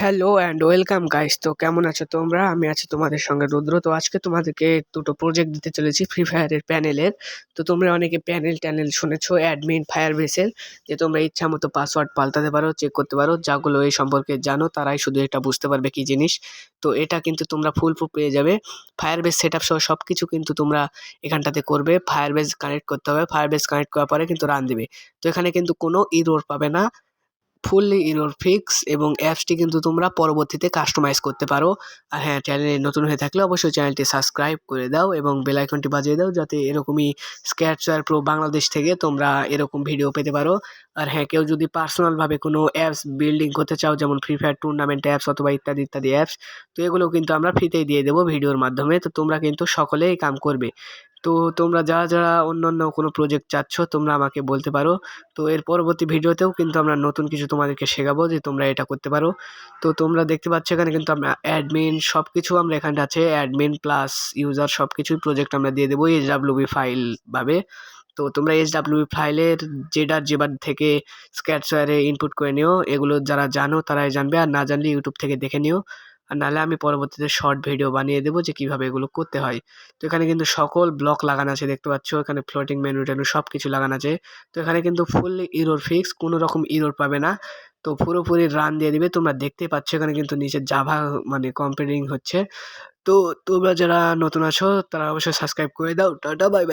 Hello and welcome guys. তো কেমন আছো তোমরা? আমি আছি তোমাদের সঙ্গে রুদ্র। তো আজকে তোমাদেরকে দুটো প্রজেক্ট দিতে চলেছি ফ্রি ফায়ারের প্যানেলের। তো তোমরা অনেকে প্যানেল শুনেছো অ্যাডমিন ফায়ার বেসের, যে তোমরা ইচ্ছা মতো পাসওয়ার্ড পাল্টাতে পারো, চেক করতে পারো। যাগুলো এই সম্পর্কে জানো তারাই শুধু এটা বুঝতে পারবে কি জিনিস। তো এটা কিন্তু তোমরা ফুল প্রুফ পেয়ে যাবে। ফায়ার বেস সেট আপ সহ সব কিছু কিন্তু তোমরা এখানটাতে করবে। ফায়ার বেস কানেক্ট করতে হবে, ফায়ার বেস কানেক্ট করার পরে কিন্তু রান দিবে। তো এখানে কিন্তু কোনো ইরোর পাবে না, ফুললি ইরোর ফিক্স, এবং অ্যাপসটি কিন্তু তোমরা পরবর্তীতে কাস্টমাইজ করতে পারো। আর হ্যাঁ, চ্যানেলে নতুন হয়ে থাকলে অবশ্যই চ্যানেলটি সাবস্ক্রাইব করে দাও এবং বেল আইকনটি বাজিয়ে দাও, যাতে এরকমই স্ক্র্যাচওয়্যার প্রো বাংলাদেশ থেকে তোমরা এরকম ভিডিও পেতে পারো। আর হ্যাঁ, কেউ যদি পার্সোনালভাবে কোনো অ্যাপস বিল্ডিং করতে চাও, যেমন ফ্রি ফায়ার টুর্নামেন্ট অ্যাপস অথবা ইত্যাদি ইত্যাদি অ্যাপস, তো এগুলো কিন্তু আমরা ফ্রিতেই দিয়ে দেবো ভিডিওর মাধ্যমে। তো তোমরা কিন্তু সকলেই কাম করবে। তো তোমরা যারা যারা অন্য কোনো প্রজেক্ট চাচ্ছ তোমরা আমাকে বলতে পারো। তো এর পরবর্তী ভিডিওতেও কিন্তু আমরা নতুন কিছু তোমাদেরকে শেখাবো যে তোমরা এটা করতে পারো। তো তোমরা দেখতে পাচ্ছ এখানে কিন্তু আমরা অ্যাডমিন সব কিছু আমরা এখানটা আছে, অ্যাডমিন প্লাস ইউজার সব কিছুই প্রজেক্ট আমরা দিয়ে দেবো এইচডাব্লিউবি ফাইল ভাবে। তো তোমরা এইচডাব্লিউবি ফাইলের যেবার থেকে স্ক্র্যাচওয়্যারে ইনপুট করে নিও। এগুলো যারা জানো তারাই জানবে, আর না জানলে ইউটিউব থেকে দেখে নিও। আর নাহলে আমি পরবর্তীতে শর্ট ভিডিও বানিয়ে দেবো যে কীভাবে এগুলো করতে হয়। তো এখানে কিন্তু সকল ব্লক লাগানো আছে, দেখতে পাচ্ছ এখানে ফ্লোটিং মেনু টেনু সব কিছু লাগানো আছে। তো এখানে কিন্তু ফুললি ইরোর ফিক্স, কোনো রকম ইরোর পাবে না। তো পুরোপুরি রান দিয়ে দিবে। তোমরা দেখতেই পাচ্ছ এখানে কিন্তু নিচে জাভা মানে কম্পিউটিং হচ্ছে। তো তোমরা যারা নতুন আছো তারা অবশ্যই সাবস্ক্রাইব করে দাও। Tata bye bye.